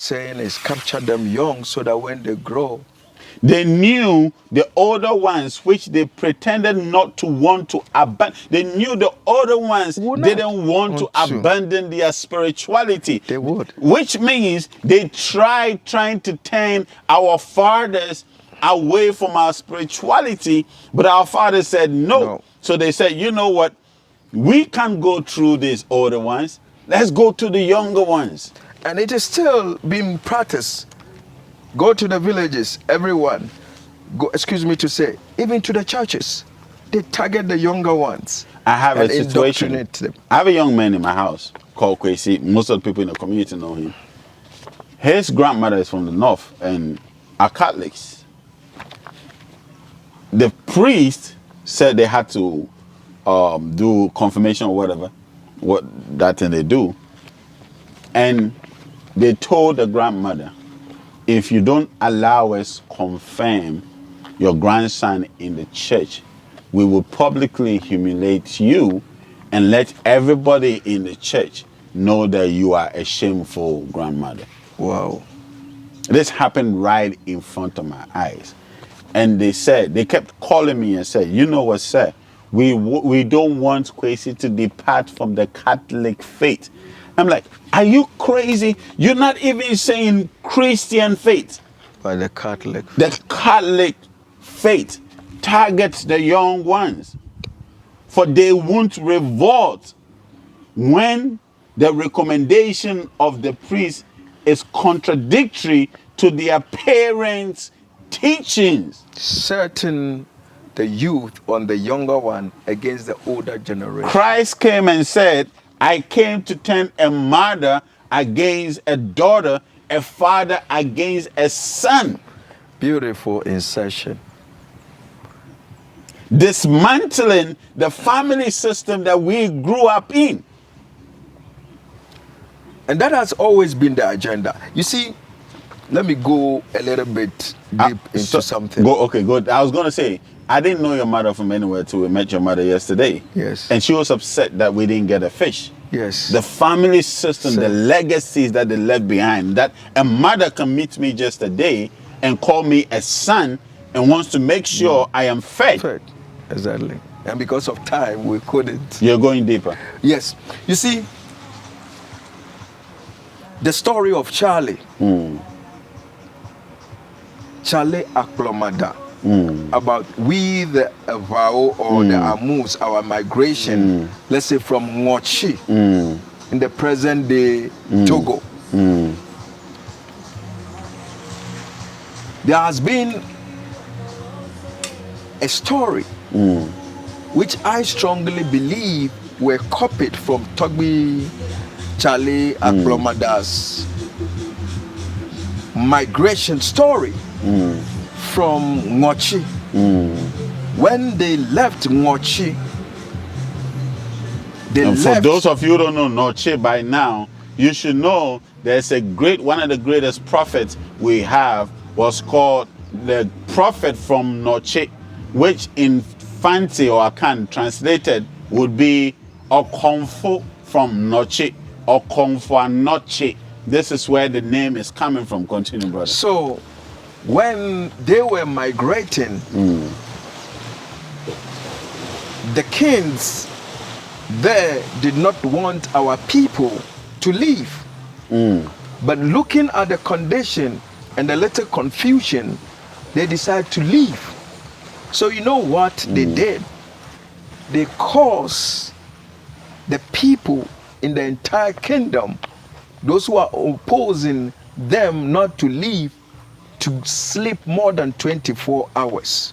saying is capture them young so that when they grow, they knew the older ones, which they pretended not to want to abandon. They knew the older ones Would not didn't want to want to. abandon their spirituality. They would. Which means they trying to turn our fathers away from our spirituality, but our father said no. So they said, you know what? We can't go through these older ones. Let's go to the younger ones. And it is still being practiced. Go to the villages, everyone. Go, excuse me to say, even to the churches. They target the younger ones. I have a and situation. indoctrinate them. I have a young man in my house called Kwesi. Most of the people in the community know him. His grandmother is from the north and are Catholics. The priest said they had to do confirmation or whatever, what that thing they do. And they told the grandmother, if you don't allow us confirm your grandson in the church, we will publicly humiliate you and let everybody in the church know that you are a shameful grandmother. Wow. This happened right in front of my eyes. And they kept calling me and said, you know what, sir? We don't want Kwesi to depart from the Catholic faith. I'm like, are you crazy? You're not even saying Christian faith. By the Catholic. The Catholic faith targets the young ones. For they won't revolt when the recommendation of the priest is contradictory to their parents' teachings. Certain the youth on the younger one against the older generation. Christ came and said, I came to turn a mother against a daughter, a father against a son. Beautiful insertion. Dismantling the family system that we grew up in. And that has always been the agenda. You see, let me go a little bit deep into something. Okay, good. I was going to say, I didn't know your mother from anywhere till we met your mother yesterday. Yes. And she was upset that we didn't get a fish. Yes. The family system, the legacies that they left behind, that a mother can meet me just a day and call me a son and wants to make sure I am fed. Fed. Exactly. And because of time, we couldn't. You're going deeper. Yes. You see, the story of Charlie. Charlie Aklomada. About we the Vao or the Amus, our migration, let's say from Ngochi in the present day Togo. There has been a story which I strongly believe were copied from Togbi Charlie Aklomada's migration story from Ngochi. When they left Ngochi, for those of you who don't know Ngochi by now, you should know there's one of the greatest prophets we have was called the prophet from Ngochi, which in fancy or Akan translated would be Okonfo from Ngochi, Okonfo Anochi. This is where the name is coming from. Continue, brother. So when they were migrating, the kings there did not want our people to leave. But looking at the condition and the little confusion, they decided to leave. So you know what they did? They caused the people in the entire kingdom, those who are opposing them not to leave, to sleep more than 24 hours.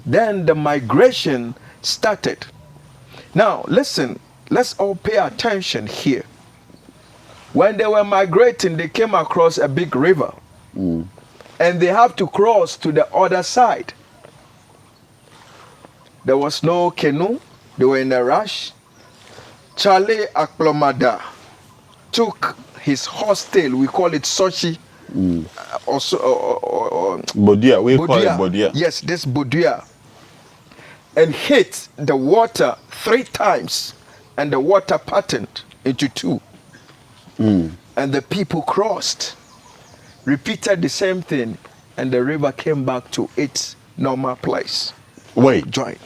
Then the migration started. Now listen, let's all pay attention here. When they were migrating, they came across a big river and they have to cross to the other side. There was no canoe, they were in a rush. Charlie Aklomada took his horse tail, we call it Sochi, Bodia, we call it Bodia. Yes, this Bodia. And hit the water 3 times, and the water parted into 2. And And the people crossed, repeated the same thing, and the river came back to its normal place. Wait, Join.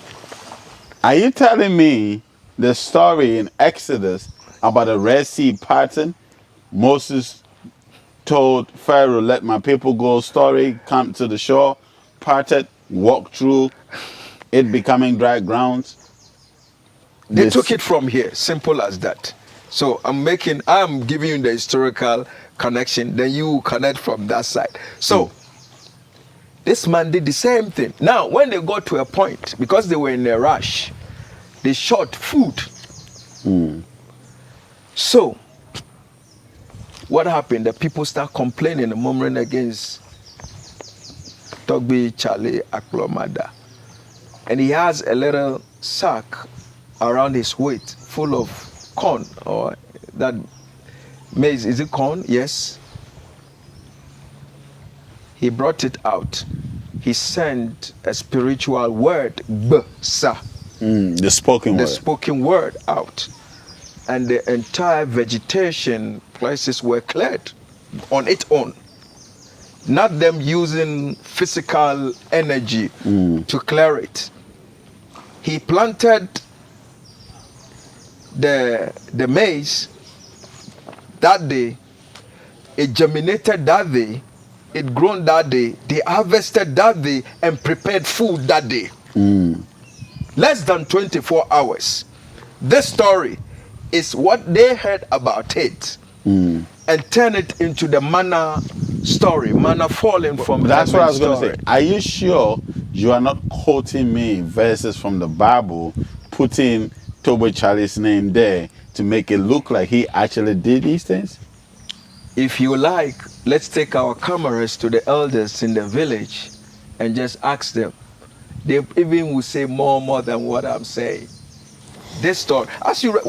are you telling me the story in Exodus about the Red Sea parting? Moses told Pharaoh, let my people go, story, come to the shore, parted, walked through, it becoming dry grounds. They took it from here, simple as that. So I'm giving you the historical connection, then you connect from that side. So this man did the same thing. Now, when they got to a point, because they were in a rush, they short food. So what happened? The people start complaining and murmuring against Togbi Charlie Aklomada. And he has a little sack around his waist full of corn, or that maize. Is it corn? Yes. He brought it out. He sent a spiritual word, Bsa. The spoken word. The spoken word out. And the entire vegetation places were cleared on its own. Not them using physical energy to clear it. He planted the maize that day. It germinated that day. It grown that day. They harvested that day and prepared food that day. Less than 24 hours. This story is what they heard about it and turn it into the manna story, manna falling from That's what I was going to say. Are you sure you are not quoting me verses from the Bible, putting Toby Charlie's name there to make it look like he actually did these things? If you like, let's take our cameras to the elders in the village and just ask them. They even will say more than what I'm saying. This story, as you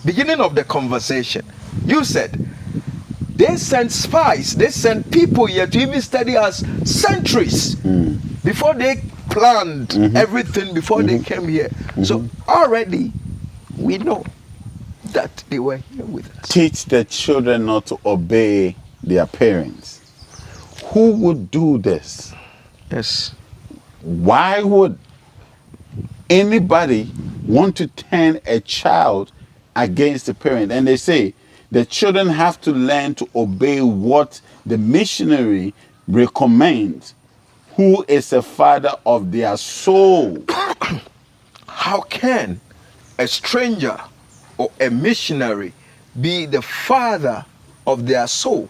beginning of the conversation, you said they sent spies, they sent people here to even study us centuries before they planned everything, before they came here. So already we know that they were here with us. Teach the children not to obey their parents. Who would do this? Yes. Why would anybody want to turn a child against the parent? And they say the children have to learn to obey what the missionary recommends, who is a father of their soul. How can a stranger or a missionary be the father of their soul?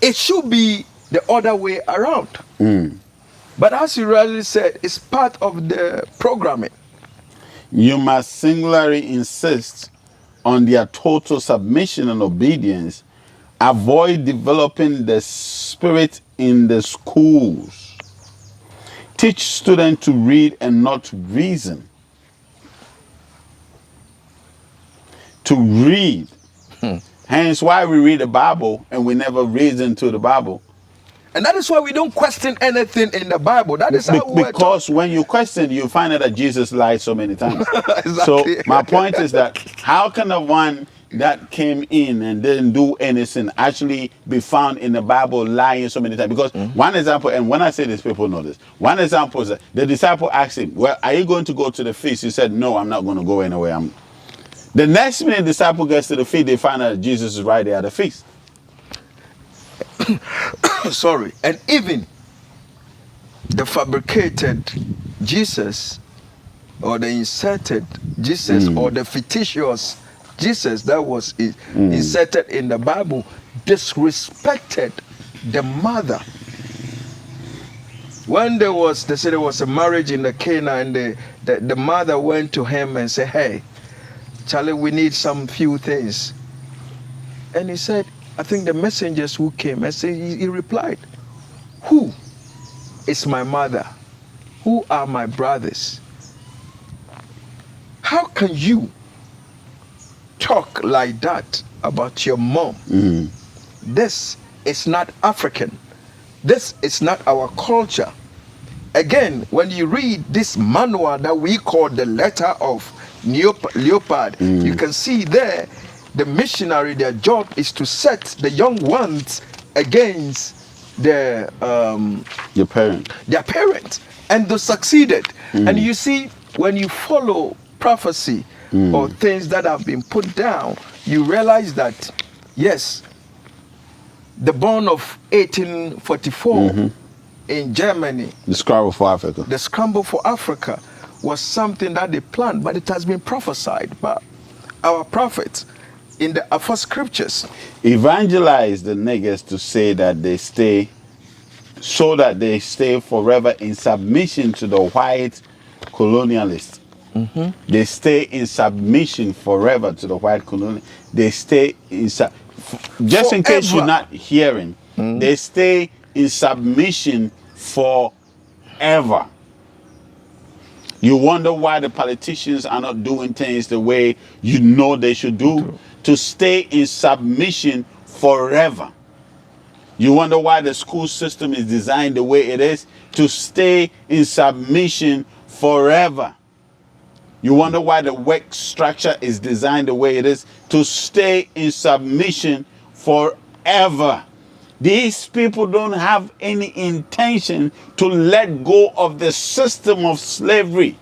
It should be the other way around. But as you rightly said, it's part of the programming. You must singularly insist on their total submission and obedience. Avoid developing the spirit in the schools. Teach students to read and not reason. To read. Hence why we read the Bible and we never reason to the Bible. And that is why we don't question anything in the Bible. That is how because when you question, you find out that Jesus lied so many times. Exactly. So my point is that how can the one that came in and didn't do anything actually be found in the Bible lying so many times? Because one example, and when I say this, people know this. One example is that the disciple asked him, well, are you going to go to the feast? He said, no, I'm not going to go anywhere. The next minute the disciple gets to the feast, they find out that Jesus is right there at the feast. Sorry. And even the fabricated Jesus, or the inserted Jesus, or the fictitious Jesus that was inserted in the Bible, disrespected the mother. When they said there was a marriage in the Cana, and the mother went to him and said, hey, Charlie, we need some few things. And he said, I think the messengers who came, and he replied, who is my mother? Who are my brothers? How can you talk like that about your mom? This is not African. This is not our culture. Again, when you read this manual that we call the letter of Leopard, you can see there the missionary, their job is to set the young ones against their parent. Their parents, and they succeeded. And you see, when you follow prophecy or things that have been put down, you realize that yes, the born of 1844 in Germany, the scramble for Africa. The scramble for Africa was something that they planned, but it has been prophesied by our prophets in the first scriptures. Evangelize the niggas to say that they stay, so that they stay forever in submission to the white colonialists. They stay in submission forever to the white colonial. They stay in just in case you're not hearing. They stay in submission forever. You wonder why the politicians are not doing things the way you know they should do. To stay in submission forever. You wonder why the school system is designed the way it is. To stay in submission forever. You wonder why the work structure is designed the way it is. To stay in submission forever. These people don't have any intention to let go of the system of slavery.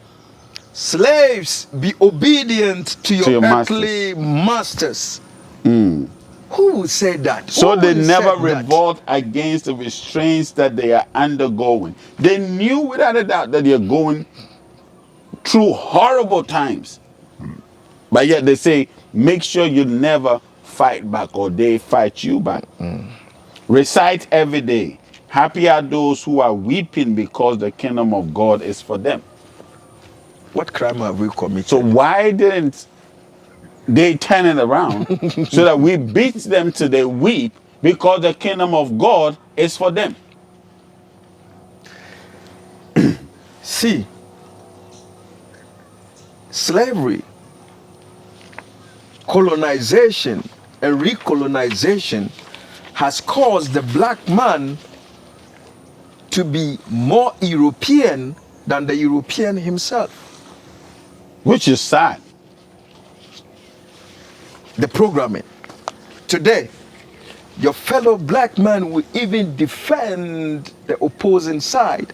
Slaves, be obedient to your earthly masters. Who would say that? So they never revolt against the restraints that they are undergoing. They knew without a doubt that they're going through horrible times. But yet they say, make sure you never fight back, or they fight you back. Recite every day, happy are those who are weeping, because the kingdom of God is for them. What crime have we committed? So why didn't they turn it around so that we beat them till they weep, because the kingdom of God is for them? See, slavery, colonization, and recolonization has caused the black man to be more European than the European himself. Which is sad. The programming. Today, your fellow black man will even defend the opposing side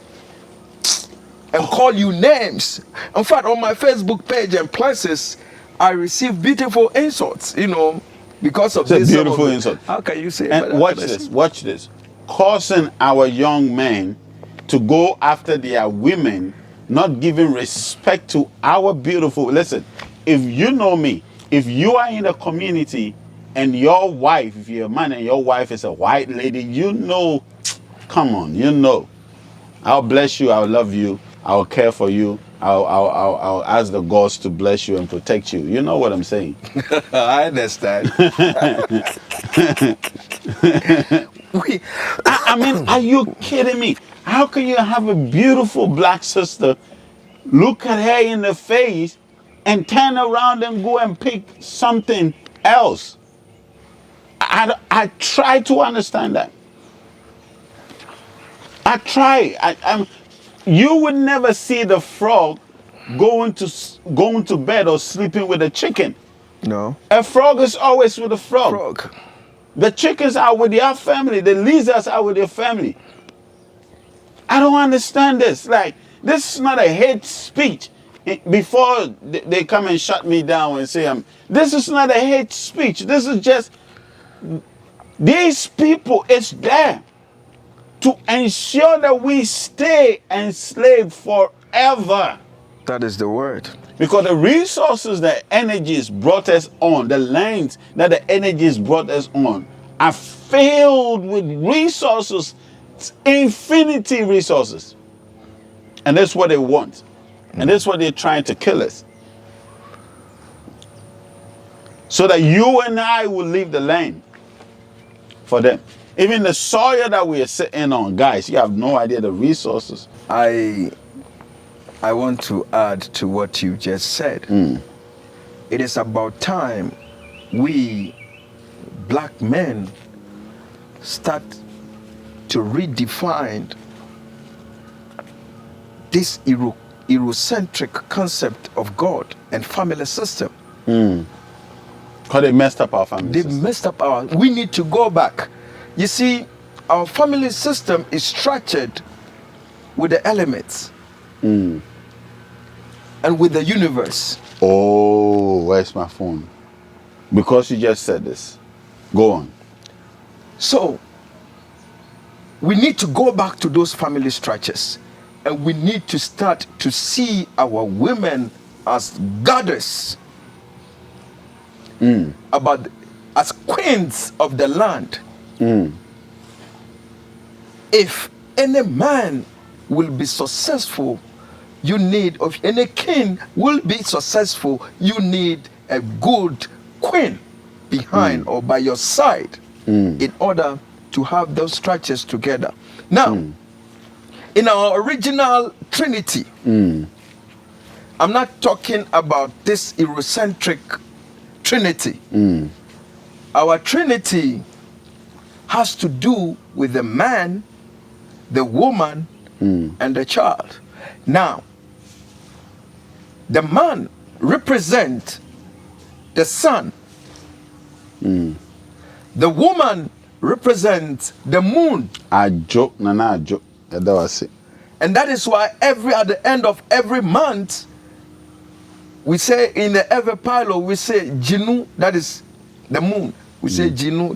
and call you names. In fact, on my Facebook page and places, I receive beautiful insults, because of this. Beautiful insult. How can you say? And watch this. Causing our young men to go after their women, not giving respect to our beautiful. Listen, if you know me, if you are in a community and your wife, if you're a man and your wife is a white lady, come on, I'll bless you, I'll love you, I'll care for you, I'll ask the gods to bless you and protect you. You know what I'm saying? I understand. I mean, are you kidding me? How can you have a beautiful black sister, look at her in the face, and turn around and go and pick something else? I try to understand that. I try. You would never see the frog going to bed or sleeping with a chicken. No. A frog is always with a frog. The chickens are with their family. The lizards are with their family. I don't understand this. Like, this is not a hate speech. Before they come and shut me down and say, this is not a hate speech. This is just, these people, it's there to ensure that we stay enslaved forever. That is the word. Because the resources that energies brought us on, the lands that the energies brought us on, are filled with resources, infinity resources. And that's what they want. And that's what they're trying to kill us. So that you and I will leave the land for them. Even the soil that we are sitting on, guys, you have no idea the resources. I want to add to what you just said. It is about time we black men start to redefine this Eurocentric concept of God and family system. Because they messed up our family They system. messed up our. We need to go back. You see, our family system is structured with the elements and with the universe. Oh, where's my phone? Because you just said this. Go on. So, we need to go back to those family structures, and we need to start to see our women as goddess, as queens of the land. If any man will be successful, you need, if any king will be successful, you need a good queen behind or by your side in order to have those structures together. Now, in our original Trinity, I'm not talking about this Eurocentric Trinity. Our Trinity has to do with the man, the woman, and the child. Now, the man represents the sun. The woman represents the moon. Ajo, nana ajo. That was it. And that is why at the end of every month, we say in the every pilo, we say Jinu, that is the moon. We say Jinu,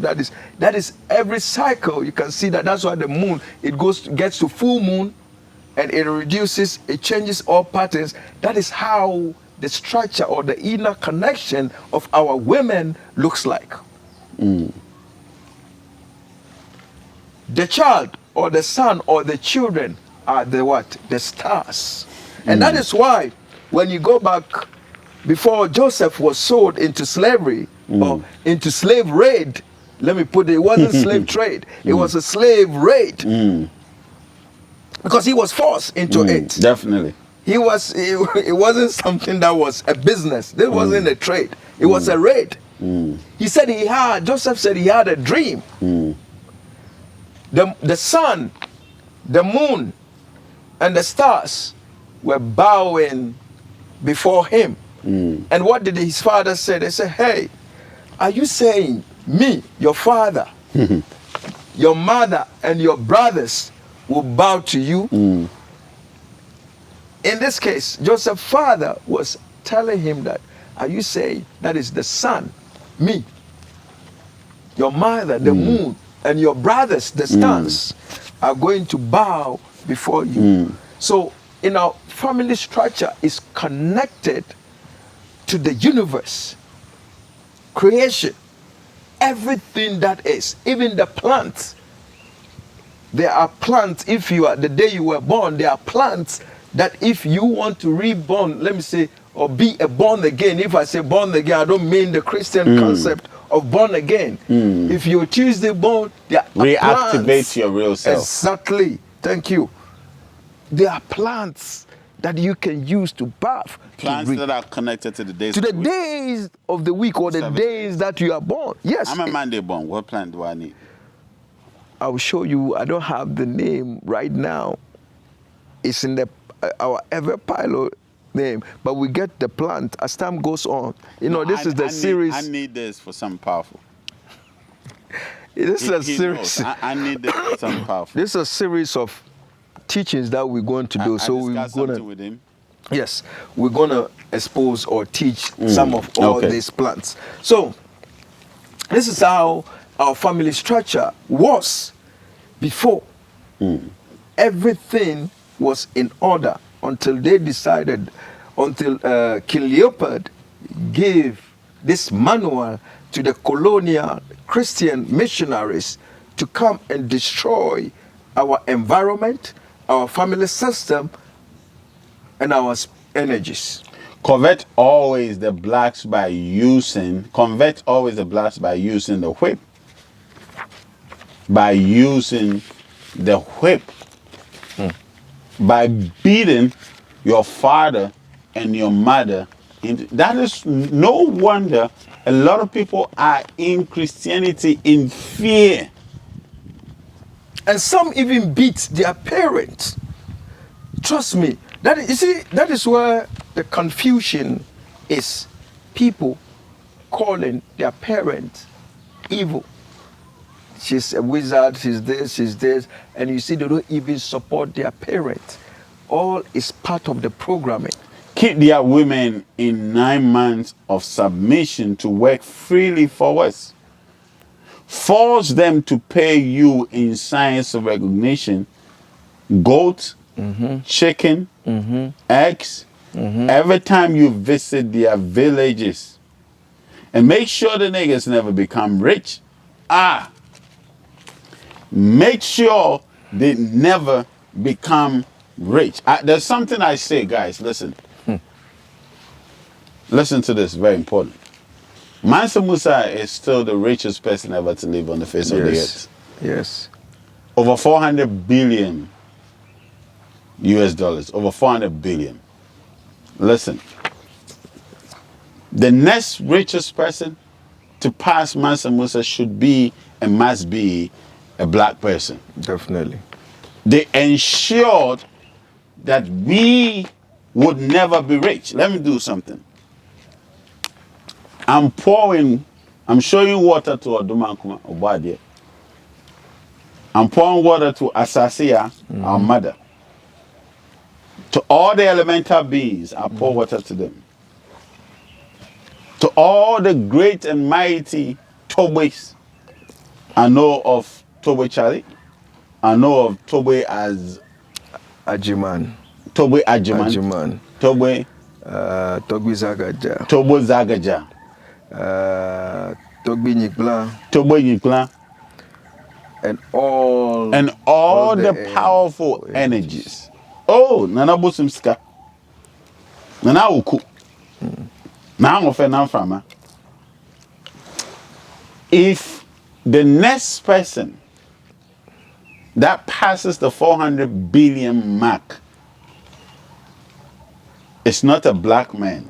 that is every cycle. You can see that. That's why the moon, it gets to full moon, and it reduces, it changes all patterns. That is how the structure or the inner connection of our women looks like. The child or the son or the children are the what? The stars. And that is why when you go back before Joseph was sold into slavery or into slave raid, let me put it wasn't slave trade, it was a slave raid. Because he was forced into it. Definitely. It wasn't something that was a business. This wasn't a trade. It was a raid. He said Joseph said he had a dream. The sun, the moon, and the stars were bowing before him. And what did his father say? They said, hey, are you saying me, your father, your mother, and your brothers will bow to you? In this case, Joseph's father was telling him that, are you saying that is the sun, me, your mother, the moon, and your brothers, the stars, are going to bow before you? So in our family structure is connected to the universe, creation, everything that is, even the plants. There are plants, if you are, the day you were born, there are plants that if you want to reborn, let me say, or be a born again. If I say born again, I don't mean the Christian concept of born again. If you choose the born, there are Reactivate plants. your real self. Exactly. Thank you. There are plants that you can use to bath. Plants that are connected to the days to the of the week. days of the week or the 7 days that you are born. Yes. I'm a Monday born. What plant do I need? I will show you. I don't have the name right now. It's in our ever pilot name, but we get the plant as time goes on. You know, this is the series. I need this for something powerful. This is a series. I need this for something powerful. This is a series of teachings that we're going to do. So we're going to. With him. Yes, we're going to expose or teach some of all these plants. So this is how our family structure was before. Everything was in order until they decided, until King Leopold gave this manual to the colonial Christian missionaries to come and destroy our environment, our family system, and our energies. Convert always the blacks by using the whip. By using the whip. By beating your father and your mother. That is no wonder a lot of people are in Christianity in fear. And some even beat their parents. Trust me. That is where the confusion is. People calling their parents evil. She's a wizard, she's this, and you see they don't even support their parents. All is part of the programming. Keep their women in 9 months of submission to work freely for us. Force them to pay you in signs of recognition goat, chicken, eggs, every time you visit their villages. And make sure the niggas never become rich. Make sure they never become rich. There's something I say, guys, listen. Listen to this, very important. Mansa Musa is still the richest person ever to live on the face of the earth. Yes. Over 400 billion US dollars. Over 400 billion. Listen. The next richest person to pass Mansa Musa should be and must be a black person. Definitely. They ensured that we would never be rich. Let me do something. I'm showing water to Odumankuma Obadiah. I'm pouring water to Asasia, our mother. To all the elemental beings, I pour water to them. To all the great and mighty Tobes, I know of Tobe Charlie. I know of Tobe as Ajiman. Tobe Ajiman. Tobe Zagaja. Tobe Zagaja. Togbi Nyikblan. Tobe Nyikblan. And all the powerful energies. Oh, Nana Bosumska. Nana Uku. Now I'm if the next person that passes the 400 billion mark is not a black man,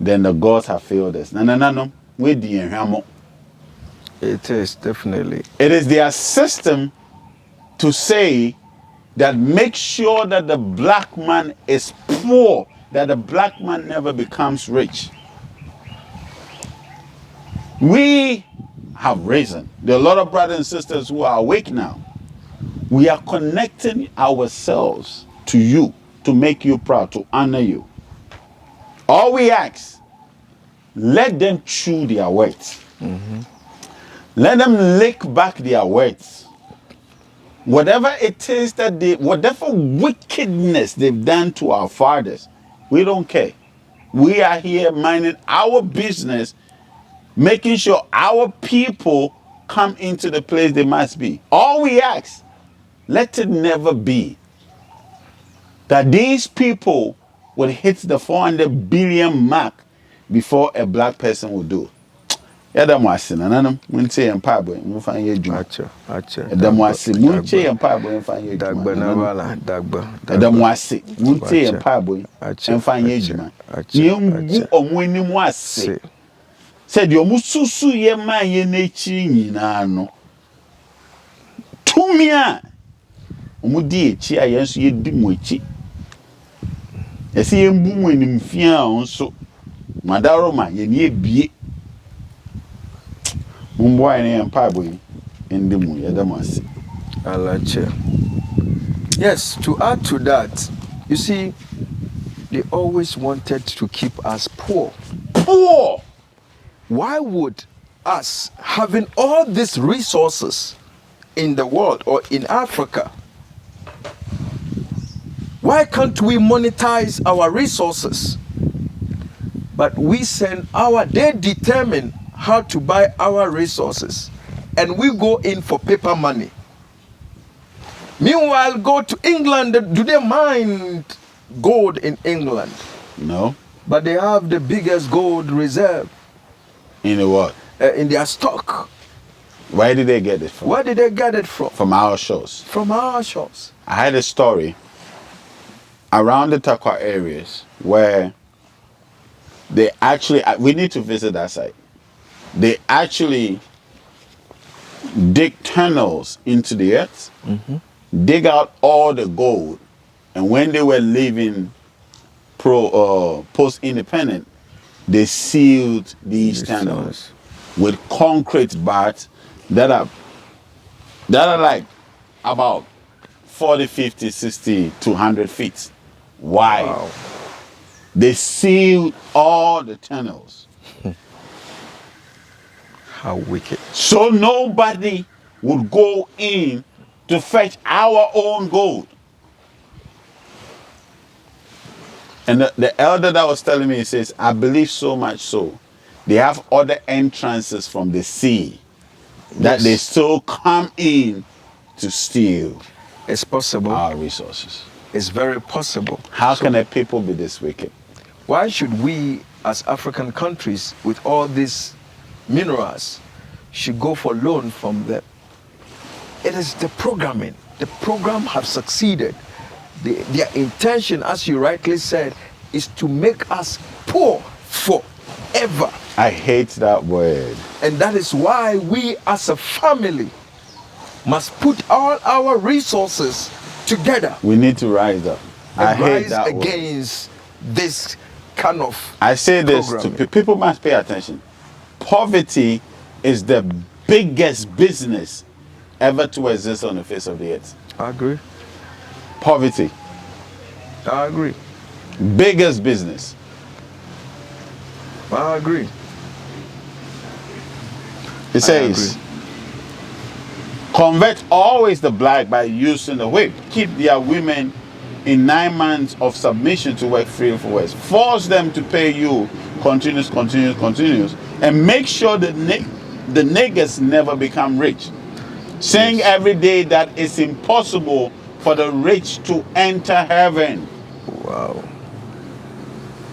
then the gods have failed us. No. It is definitely. It is their system to say that make sure that the black man is poor, that the black man never becomes rich. We have risen. There are a lot of brothers and sisters who are awake now. We are connecting ourselves to you to make you proud, to honor you. All we ask, let them chew their words. Let them lick back their words. Whatever it is that whatever wickedness they've done to our fathers, we don't care. We are here minding our business, making sure our people come into the place they must be. All we ask, let it never be that these people will hit the 400 billion mark before a black person will do. Yada mwasi na nanam munche empabo mufanye ejuma. Acha. Yada mwasi munche empabo mufanye ejuma. Dagba na wala, dagba. Yada mwasi munche empabo mufanye ejuma. Nyungu omweni mwasi. Said yo mususu ye man ye nechi nyina no. Tumia omudi echi ayenso ye di mu echi. Esi ye mbu mu enimfia onso. Madaroma ye ni ebie. Yes, to add to that, you see, they always wanted to keep us poor. Poor! Why would us having all these resources in the world or in Africa, why can't we monetize our resources? But they determine how to buy our resources, and we go in for paper money. Meanwhile, go to England. Do they mine gold in England? No. But they have the biggest gold reserve. In the what? In their stock. Where did they get it from? Where did they get it from? From our shores. From our shores. I had a story around the Takwa areas where they actually, we need to visit that site. They actually dig tunnels into the earth, dig out all the gold, and when they were leaving post-independent, they sealed these tunnels with concrete bars that are like about 40, 50, 60 to 100 feet wide. Wow. They sealed all the tunnels. How wicked. So nobody would go in to fetch our own gold. And the elder that was telling me, he says, I believe so much so, they have other entrances from the sea that they still come in to steal. It's possible. Our resources. It's very possible. How can a people be this wicked? Why should we, as African countries, with all these minerals, should go for loan from them? It is the programming. The program have succeeded. Their intention, as you rightly said, is to make us poor forever. I hate that word. And that is why we as a family must put all our resources together. We need to rise up. I hate rise that against this kind of I say this to people must pay attention. Poverty is the biggest business ever to exist on the face of the earth. I agree. Poverty. I agree. Biggest business. I agree. It says, convert always the black by using the whip. Keep their women in 9 months of submission to work free for West. Force them to pay you continuous, and make sure the niggas never become rich. Saying every day that it's impossible for the rich to enter heaven. Wow.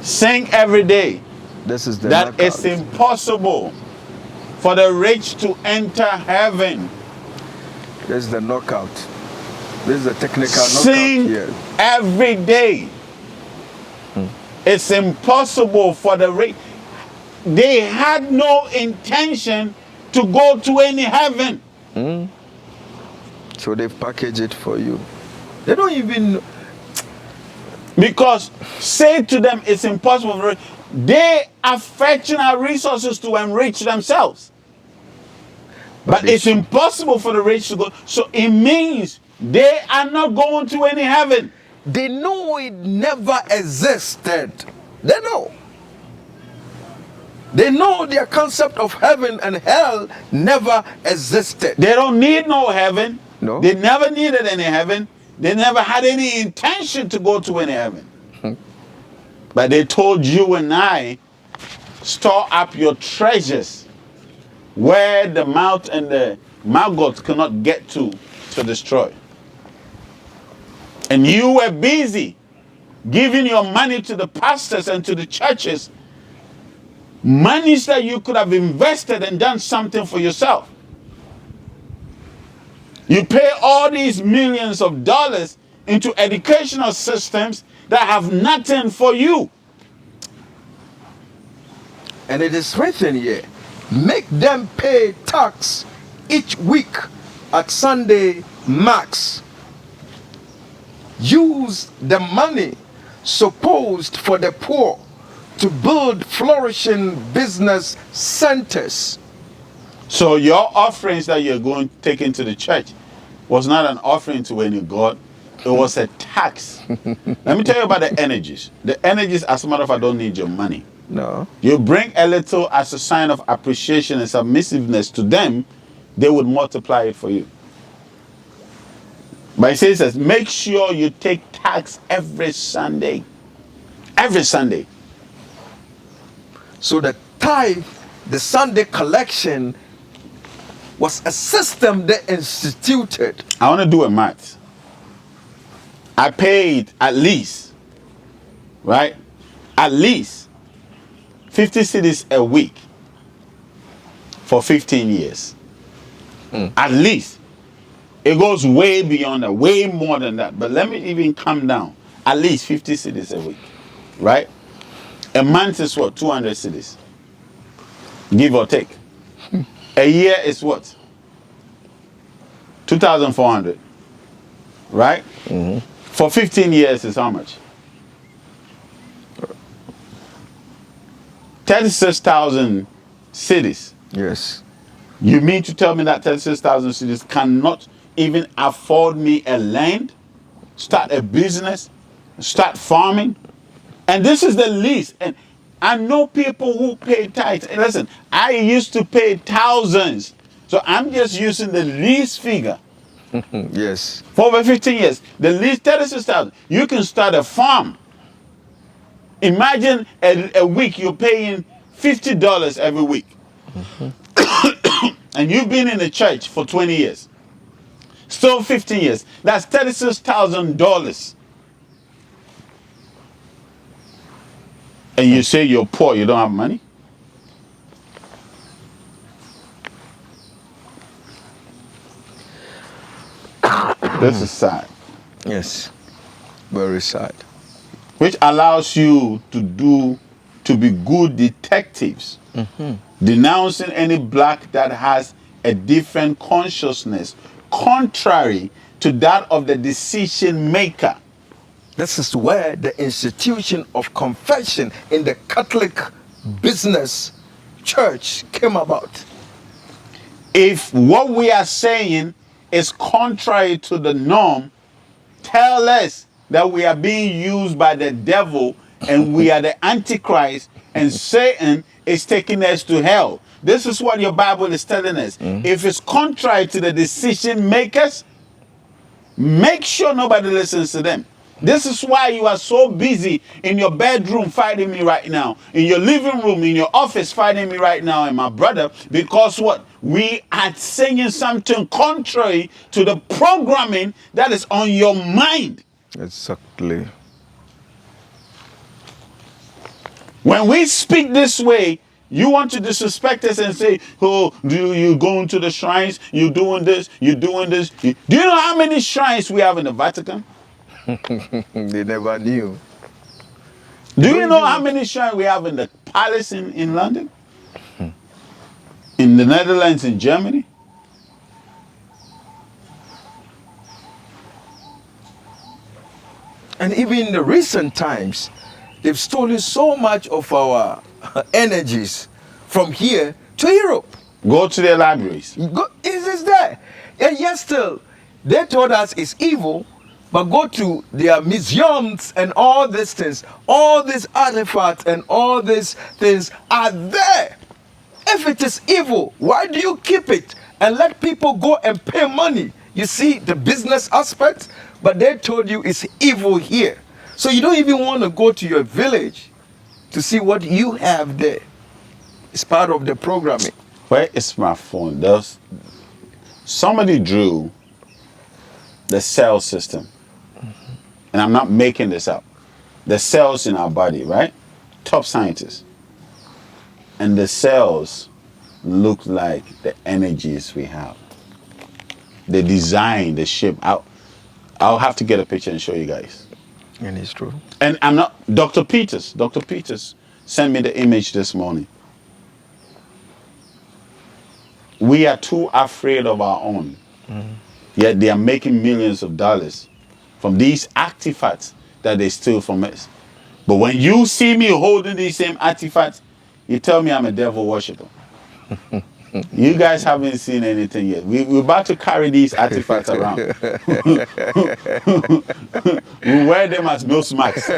Saying every day this is the that knockout. it's impossible for the rich to enter heaven. This is the knockout. This is the technical Sing knockout here. every day. It's impossible for the rich. They had no intention to go to any heaven. So they've packaged it for you. They don't even... Because say to them it's impossible for the rich. They are fetching our resources to enrich themselves. But it's impossible for the rich to go. So it means they are not going to any heaven. They know it never existed. They know. They know their concept of heaven and hell never existed. They don't need no heaven. No. They never needed any heaven. They never had any intention to go to any heaven. But they told you and I, store up your treasures where the moth and the maggots cannot get to destroy. And you were busy giving your money to the pastors and to the churches, monies that you could have invested and done something for yourself. You pay all these millions of dollars into educational systems that have nothing for you. And it is written here, make them pay tax each week at Sunday max. Use the money supposed for the poor to build flourishing business centers. So your offerings that you're going to take into the church was not an offering to any God. It was a tax. Let me tell you about the energies. The energies, as a matter of fact, don't need your money. No. You bring a little as a sign of appreciation and submissiveness to them, they would multiply it for you. But it says, make sure you take tax every Sunday. Every Sunday. So the tithe, the Sunday collection, was a system they instituted. I want to do a math. I paid at least, right? At least 50 cedis a week for 15 years. At least. It goes way beyond that, way more than that. But let me even come down. At least 50 cedis a week, right? A month is what? 200 cedis. Give or take. A year is what? 2,400. Right? For 15 years is how much? 36,000 cities. Yes. You mean to tell me that 36,000 cities cannot even afford me a land, start a business, start farming? And this is the least. And I know people who pay tithes. And listen, I used to pay thousands. So I'm just using the least figure. Yes. For over 15 years, the least 36,000. You can start a farm. Imagine a week you're paying $50 every week. And you've been in the church for 20 years. Still 15 years. That's $36,000. And you say you're poor, you don't have money? This is sad. Yes. Very sad. Which allows you to be good detectives. Denouncing any black that has a different consciousness contrary to that of the decision maker. This is where the institution of confession in the Catholic business church came about. If what we are saying is contrary to the norm, tell us that we are being used by the devil and we are the Antichrist and Satan is taking us to hell. This is what your Bible is telling us. If it's contrary to the decision makers, make sure nobody listens to them. This is why you are so busy in your bedroom fighting me right now, in your living room, in your office fighting me right now, and my brother, because what? We are saying something contrary to the programming that is on your mind. Exactly. When we speak this way, you want to disrespect us and say, oh, you going to the shrines, you doing this, you doing this. Do you know how many shrines we have in the Vatican? They never knew. Do you know how many shrines we have in the palace in London? In the Netherlands, in Germany? And even in the recent times, they've stolen so much of our energies from here to Europe. Go to their libraries. Is there? And yet still, they told us it's evil, but go to their museums and all these things, all these artifacts and all these things are there. If it is evil, why do you keep it and let people go and pay money? You see the business aspect, but they told you it's evil here. So you don't even want to go to your village to see what you have there. It's part of the programming. Where is my phone? Somebody drew the cell system. And I'm not making this up. The cells in our body, right? Top scientists. And the cells look like the energies we have. The design, the shape. I'll have to get a picture and show you guys. And it's true. And I'm not, Dr. Peters sent me the image this morning. We are too afraid of our own. Yet they are making millions of dollars from these artifacts that they steal from us. But when you see me holding these same artifacts, you tell me I'm a devil worshiper. You guys haven't seen anything yet. We're about to carry these artifacts around. We wear them as nose masks.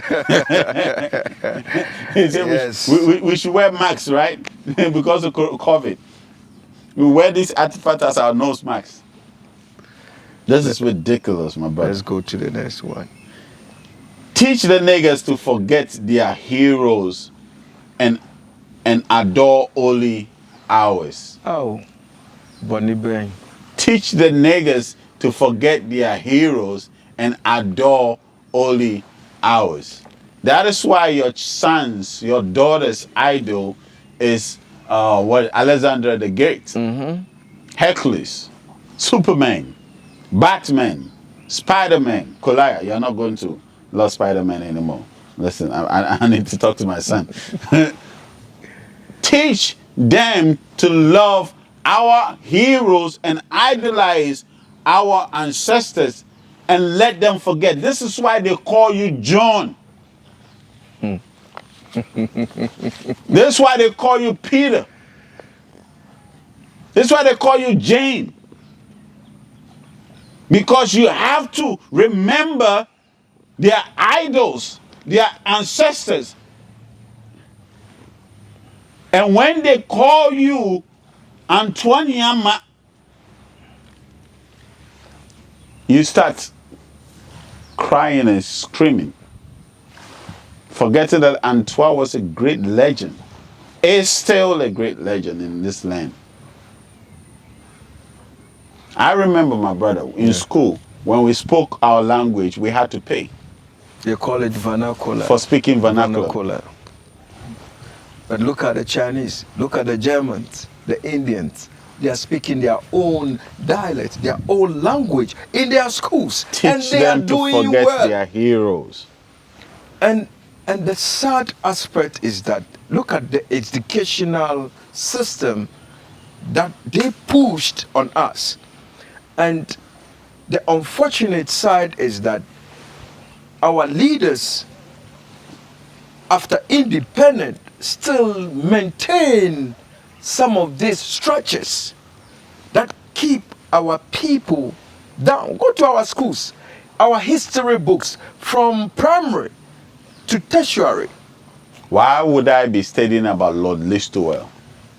Yes. we should wear masks, right? Because of COVID. We wear these artifacts as our nose masks. This is ridiculous, my brother. Let's go to the next one. Teach the niggas to forget their heroes and adore only ours. Oh, Bonnie Bang. Teach the niggas to forget their heroes and adore only ours. That is why your sons, your daughter's idol is Alexander the Great, Hercules, Superman, Batman, Spider-Man, Goliath. You're not going to love Spider-Man anymore. Listen, I need to talk to my son. Teach them to love our heroes and idolize our ancestors and let them forget. This is why they call you John. That's why they call you Peter. That's why they call you Jane. Because you have to remember their idols, their ancestors. And when they call you Antoine Yama, you start crying and screaming, forgetting that Antoine was a great legend, is still a great legend in this land. I remember, my brother, in school, when we spoke our language, we had to pay. They call it vernacular. For speaking vernacular. But look at the Chinese, look at the Germans, the Indians. They are speaking their own dialect, their own language in their schools. Teach and they them are doing to forget well. their heroes. And the sad aspect is that look at the educational system that they pushed on us. And the unfortunate side is that our leaders, after independence, still maintain some of these structures that keep our people down. Go to our schools, our history books from primary to tertiary. Why would I be studying about Lord Listowel?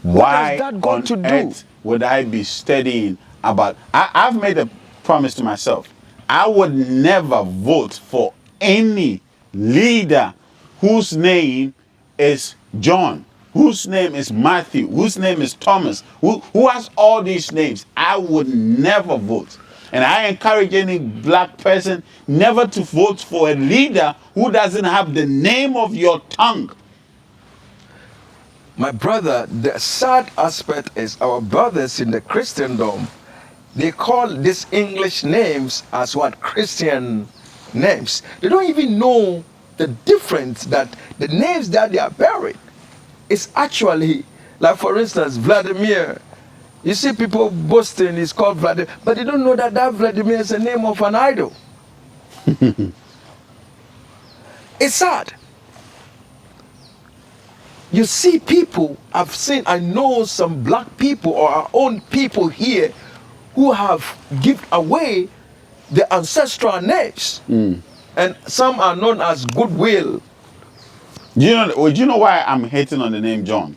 Why has that got on to do? earth would I be studying about... I've made a promise to myself. I would never vote for any leader whose name is John, whose name is Matthew, whose name is Thomas, who has all these names. I would never vote. And I encourage any black person never to vote for a leader who doesn't have the name of your tongue. My brother, the sad aspect is our brothers in the Christendom, they call these English names as what? Christian names. They don't even know the difference that the names that they are bearing is actually, like for instance, Vladimir. You see people boasting is called Vladimir, but they don't know that that Vladimir is the name of an idol. It's sad. You see people, I know some black people or our own people here who have given away the ancestral names. And some are known as goodwill. Do you know why I'm hating on the name John?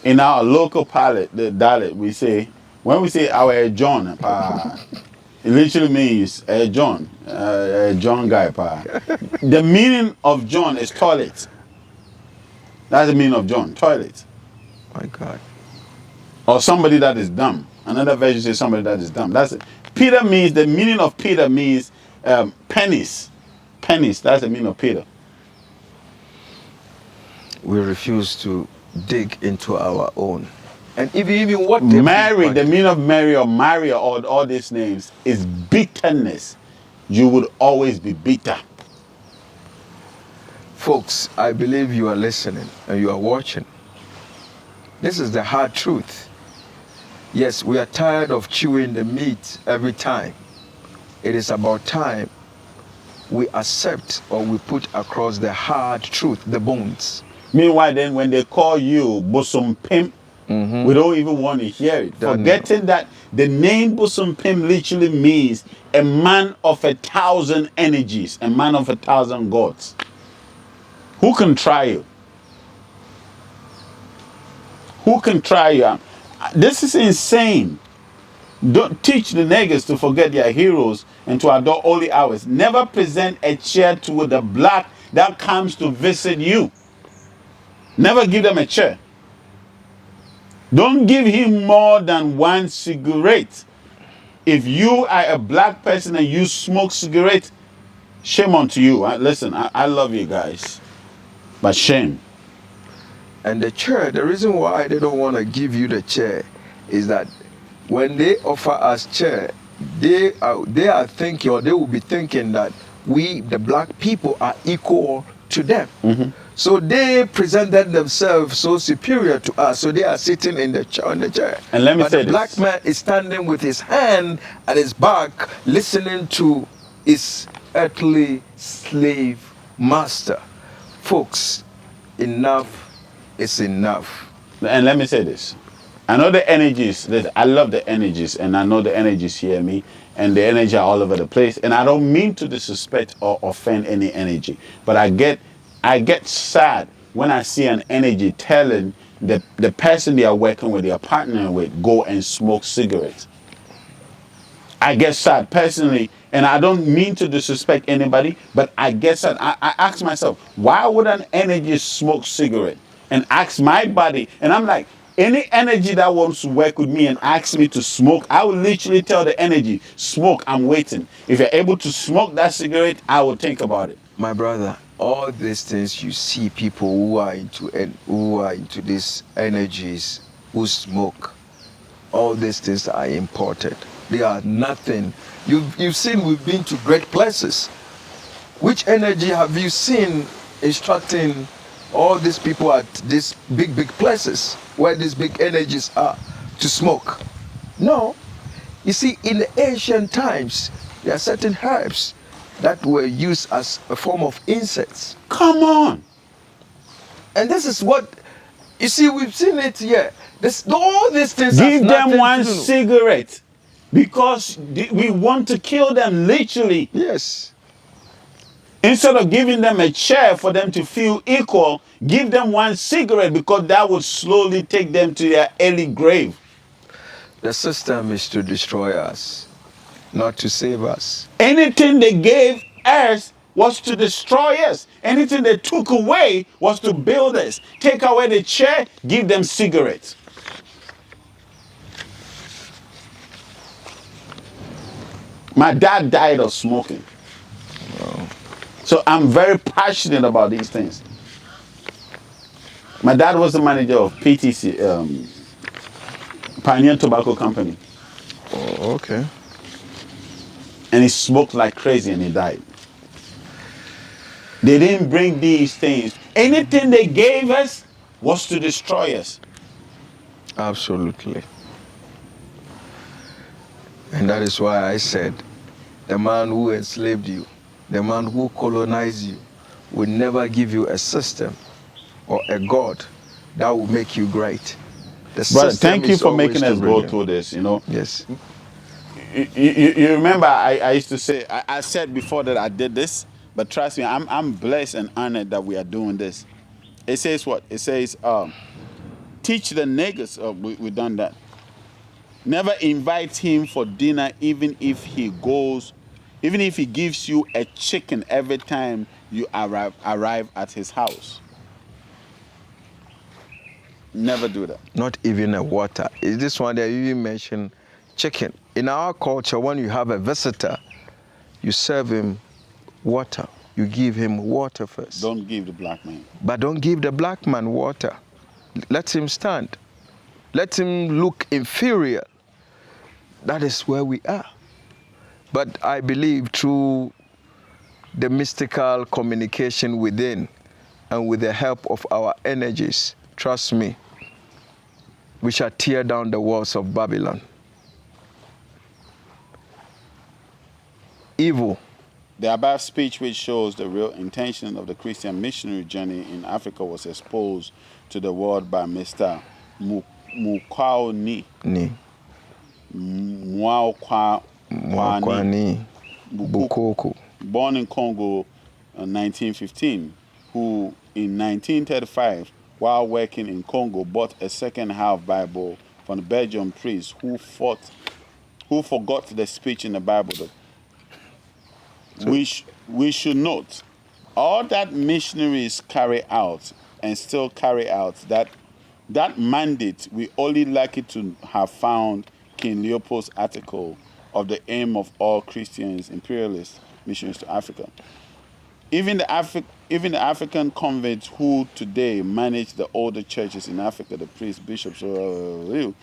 In our local the dialect, we say, when we say our John, it literally means John, John guy. The meaning of John is toilet. That's the meaning of John, toilet. My God. Or somebody that is dumb. Another version says somebody that is dumb. That's it. Peter means, the meaning of Peter means pennies. Pennies, that's the meaning of Peter. We refuse to dig into our own. And even what they Mary, the meaning of Mary or Maria or all these names is bitterness. You would always be bitter. Folks, I believe you are listening and you are watching. This is the hard truth. Yes, we are tired of chewing the meat every time. It is about time we accept or we put across the hard truth, the bones. Meanwhile, then, when they call you Bosom Pimp, we don't even want to hear it. Forgetting that the name Bosom Pimp literally means a man of 1,000 energies, a man of 1,000 gods. Who can try you? Who can try you? This is insane. Don't teach the niggas to forget their heroes and to adore holy hours. Never present a chair to the black that comes to visit you. Never give them a chair. Don't give him more than one cigarette. If you are a black person and you smoke cigarette, shame unto you. Listen, I love you guys, but shame. And the chair, the reason why they don't want to give you the chair is that when they offer us chair, they are thinking, or they will be thinking that we, the black people, are equal to them. So they presented themselves so superior to us. So they are sitting in the chair, on the chair. And let me say the black man is standing with his hand at his back, listening to his earthly slave master. Folks, enough is enough. And let me say this. I know the energies, I love the energies, and I know the energies hear me, and the energy are all over the place. And I don't mean to disrespect or offend any energy, but I get sad when I see an energy telling the person they are working with, they are partnering with, go and smoke cigarettes. I get sad personally, and I don't mean to disrespect anybody, but I get sad. I ask myself, why would an energy smoke cigarette? And ask my body, and I'm like, any energy that wants to work with me and ask me to smoke, I will literally tell the energy, smoke, I'm waiting. If you're able to smoke that cigarette, I will think about it. My brother, all these things you see people who are into these energies, who smoke, all these things are imported. They are nothing. You've seen we've been to great places. Which energy have you seen instructing all these people at these big places where these big energies are to smoke? No. You see, in the ancient times, there are certain herbs that were used as a form of insects. Come on. And this is what, you see, we've seen it here. All these things Give have them nothing one to do. cigarette because we want to kill them literally. Yes. Instead of giving them a chair for them to feel equal, give them one cigarette because that will slowly take them to their early grave. The system is to destroy us, not to save us. Anything they gave us was to destroy us. Anything they took away was to build us. Take away the chair, give them cigarettes. My dad died of smoking. Wow. So I'm very passionate about these things. My dad was the manager of PTC, Pioneer Tobacco Company. Oh, okay. And he smoked like crazy and he died. They didn't bring these things. Anything they gave us was to destroy us. Absolutely. And that is why I said, the man who enslaved you, the man who colonized you, will never give you a system or a God that will make you great. Brother, thank you for making us go through this, you know. Yes. You remember I used to say, I said before that I did this, but trust me, I'm blessed and honored that we are doing this. It says what? It says, teach the niggas, we've done that. Never invite him for dinner even if he gives you a chicken every time you arrive at his house. Never do that. Not even a water. Is this one that you even mentioned chicken? In our culture, when you have a visitor, you serve him water. You give him water first. Don't give the black man. But don't give the black man water. Let him stand. Let him look inferior. That is where we are. But I believe through the mystical communication within and with the help of our energies, trust me, we shall tear down the walls of Babylon. Evil. The above speech, which shows the real intention of the Christian missionary journey in Africa, was exposed to the world by Mr. Mukwaoni Bukoko, born in Congo in 1915, who in 1935, while working in Congo, bought a second-half Bible from the Belgian priest who forgot the speech in the Bible. We should note, all that missionaries carry out and still carry out, that mandate, we only lucky to have found King Leopold's article of the aim of all Christians, imperialist missions to Africa. Even the African converts who today manage the older churches in Africa, the priests, bishops, and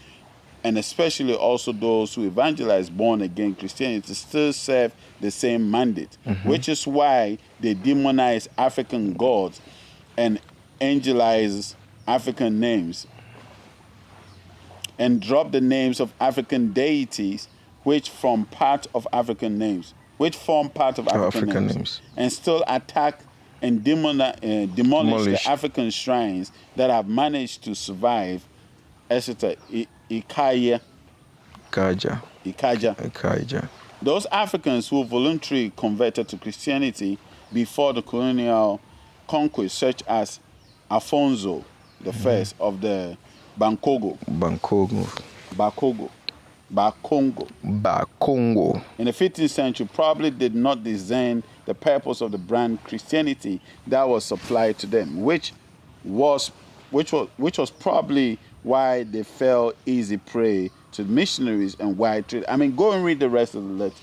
especially also those who evangelize born-again Christianity, still serve the same mandate, which is why they demonize African gods and angelize African names and drop the names of African deities which form part of African names, and still attack and demolish Demolish. the African shrines that have managed to survive, etc. Ikaja. Kaja. Those Africans who voluntarily converted to Christianity before the colonial conquest, such as Alfonso the First of the Bakongo. In the 15th century, probably did not discern the purpose of the brand Christianity that was supplied to them, which was probably why they fell easy prey to missionaries and white trade. I mean, go and read the rest of the letter.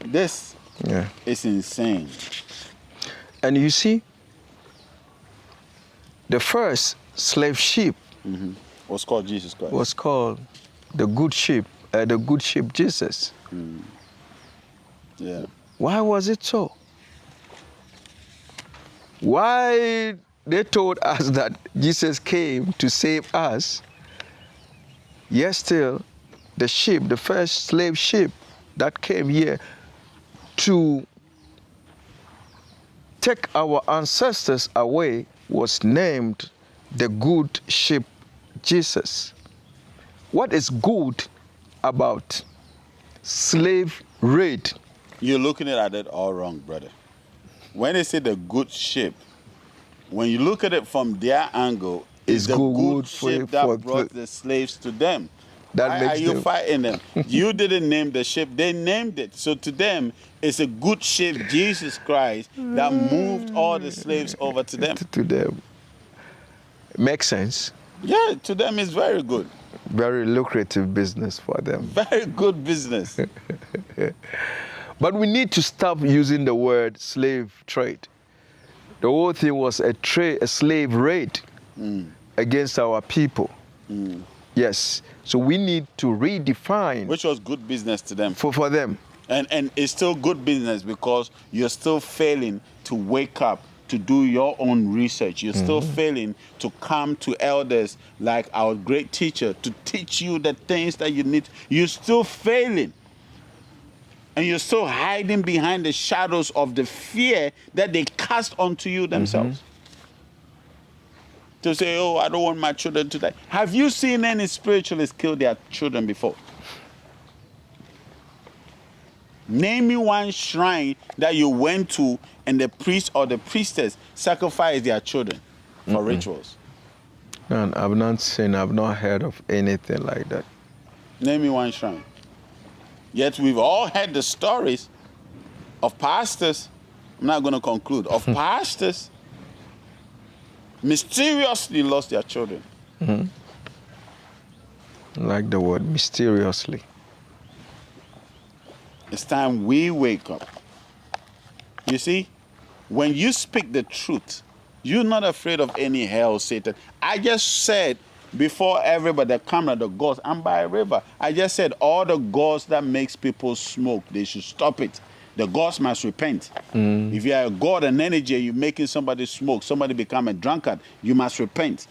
This is insane. And you see, the first slave ship Was called Jesus Christ. was called the good ship Jesus. Yeah. Why was it so? Why they told us that Jesus came to save us, yet still the ship, the first slave ship that came here to take our ancestors away was named the good ship Jesus. What is good about slave raid? You're looking at it all wrong, brother. When they say the good ship, when you look at it from their angle, it's the good ship that brought the slaves to them. Why are you fighting them? You didn't name the ship, they named it. So to them, it's a good ship, Jesus Christ, that moved all the slaves over to them. To them. Makes sense. Yeah, to them it's very good. Very lucrative business for them. Very good business. But we need to stop using the word slave trade. The whole thing was a slave raid against our people. Yes. So we need to redefine. Which was good business to them. For them. And it's still good business because you're still failing to wake up to do your own research. You're still failing to come to elders like our great teacher to teach you the things that you need. You're still failing. And you're still hiding behind the shadows of the fear that they cast onto you themselves. To say, oh, I don't want my children to die. Have you seen any spiritualists kill their children before? Name me one shrine that you went to and the priest or the priestess sacrificed their children for rituals. No, I've not heard of anything like that. Name me one shrine. Yet we've all heard the stories of pastors, I'm not going to conclude, of pastors mysteriously lost their children. Like the word mysteriously. It's time we wake up. You see, when you speak the truth, you're not afraid of any hell, Satan. I just said before everybody, the camera, the gods, I'm by a river. I just said all the gods that makes people smoke, they should stop it. The gods must repent. If you are a god and energy, you're making somebody smoke, somebody become a drunkard, you must repent.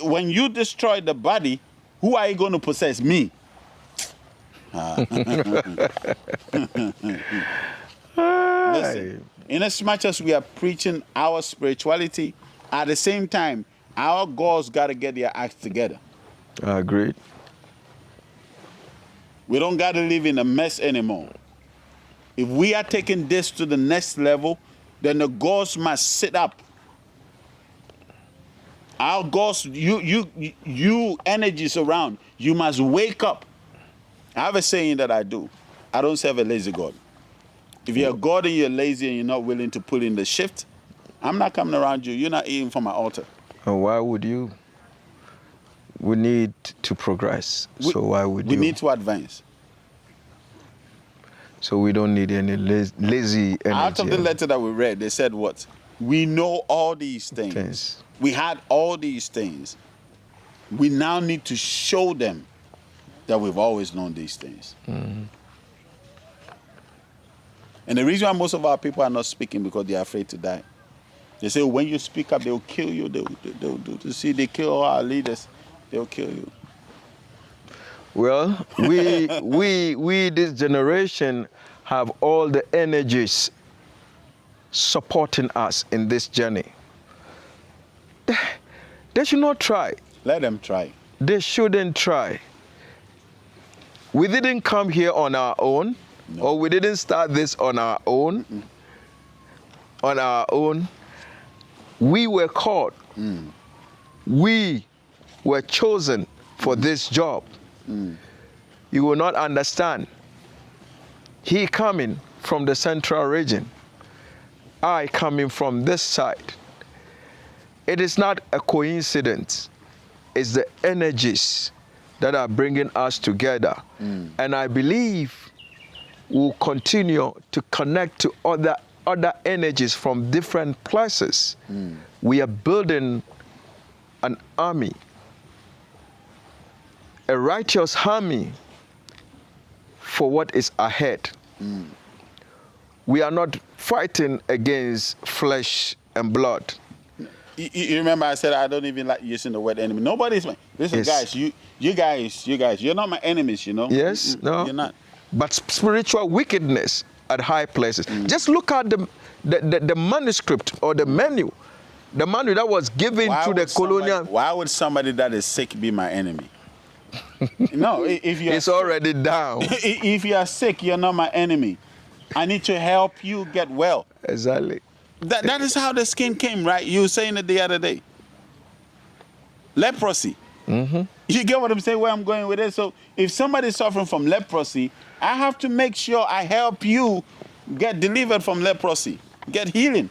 When you destroy the body, who are you going to possess? Me. Listen, in as much as we are preaching our spirituality, at the same time, our gods got to get their acts together. I agree. We don't got to live in a mess anymore. If we are taking this to the next level, then the gods must sit up. Our gods, you energies around, you must wake up. I have a saying that I do. I don't serve a lazy God. If you're a God and you're lazy and you're not willing to put in the shift, I'm not coming around you. You're not eating from my altar. And why would you? We need to progress. So why would you? We need to advance. So we don't need any lazy energy. Out of the letter that we read, they said what? We know all these things. We had all these things. We now need to show them that we've always known these things. And the reason why most of our people are not speaking because they are afraid to die. They say when you speak up, they'll kill you. They'll do to see they kill all our leaders. They'll kill you. Well, we this generation have all the energies supporting us in this journey. They should not try. Let them try. They shouldn't try. We didn't come here on our own, or we didn't start this on our own. On our own. We were called. We were chosen for this job. You will not understand. He coming from the central region. I coming from this side. It is not a coincidence. It's the energies that are bringing us together. And I believe we'll continue to connect to other energies from different places. We are building an army, a righteous army for what is ahead. We are not fighting against flesh and blood. You remember I said I don't even like using the word enemy. Nobody's my... Listen, Yes. guys, you guys, you're not my enemies, you know? Yes, no. You're not. But spiritual wickedness at high places. Just look at the manuscript or the manual. The manual that was given to the colonial... Why would somebody that is sick be my enemy? No, if you're... It's already down. If you are sick, you're not my enemy. I need to help you get well. Exactly. That is how the skin came, right? You were saying it the other day. Leprosy. You get what I'm saying, where I'm going with it? So if somebody's suffering from leprosy, I have to make sure I help you get delivered from leprosy, get healing.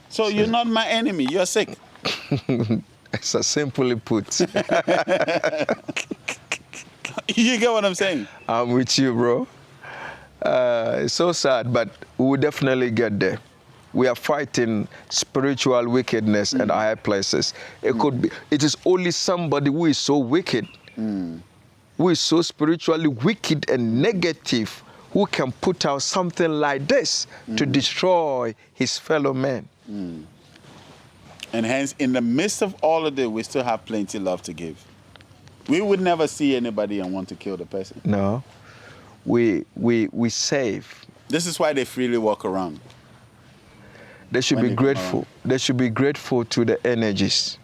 So you're not my enemy, you're sick. It's as simply put. You get what I'm saying? I'm with you, bro. It's so sad, but we will definitely get there. We are fighting spiritual wickedness at higher places. It is only somebody who is so wicked, who is so spiritually wicked and negative, who can put out something like this to destroy his fellow men. And hence, in the midst of all of this, we still have plenty love to give. We would never see anybody and want to kill the person. No, we save. This is why they freely walk around. They should be grateful. They should be grateful to the energies.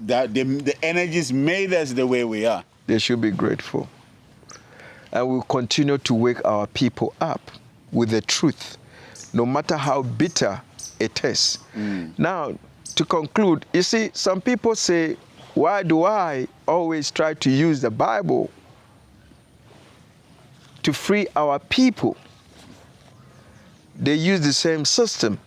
That the energies made us the way we are. They should be grateful. And we'll continue to wake our people up with the truth, no matter how bitter it is. Now, to conclude, you see, some people say, why do I always try to use the Bible to free our people? They use the same system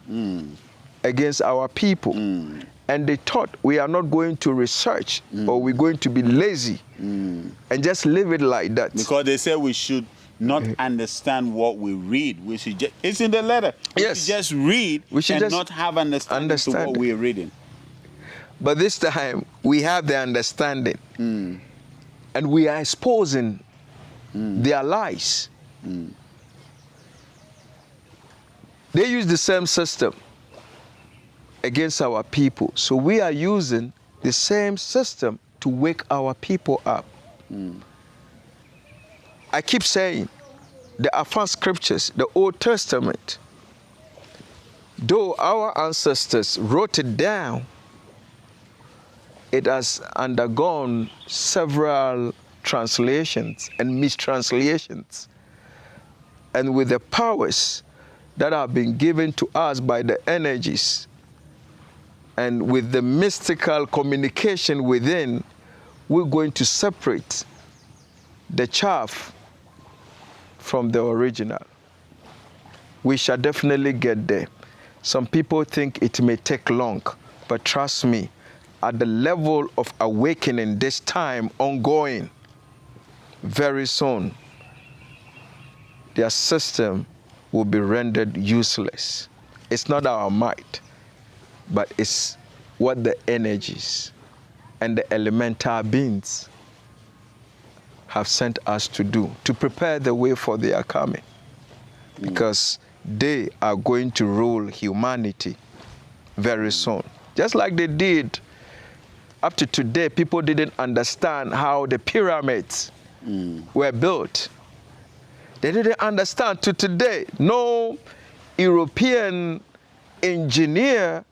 against our people. And they thought we are not going to research or we're going to be lazy and just leave it like that. Because they say we should not understand what we read. We should just, it's in the letter. We should just read and not have understanding to what we're reading. But this time, we have the understanding. And we are exposing their lies. They use the same system against our people. So we are using the same system to wake our people up. I keep saying, the advanced scriptures, the Old Testament, though our ancestors wrote it down, it has undergone several translations and mistranslations. And with the powers that have been given to us by the energies and with the mystical communication within, we're going to separate the chaff from the original. We shall definitely get there. Some people think it may take long, but trust me, at the level of awakening this time ongoing, very soon, their system will be rendered useless. It's not our might, but it's what the energies and the elemental beings have sent us to do, to prepare the way for their coming. Because they are going to rule humanity very soon. Just like they did up to today. People didn't understand how the pyramids were built. They didn't understand to today. No European engineer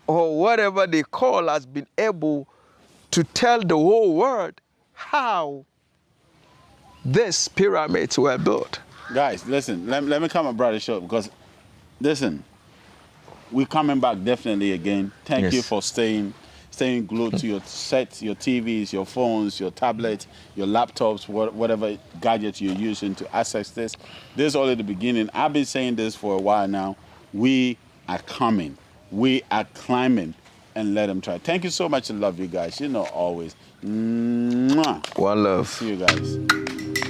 or whatever they call has been able to tell the whole world how these pyramids were built. Guys, listen, let me come and brother show because, listen, we're coming back definitely again. Thank you for staying glued to your sets, your TVs, your phones, your tablets, your laptops, whatever gadget you're using to access this. This is only the beginning. I've been saying this for a while now. We are coming. We are climbing, and let them try. Thank you so much. I love you guys. You know, always. Mwah. One love. See you guys.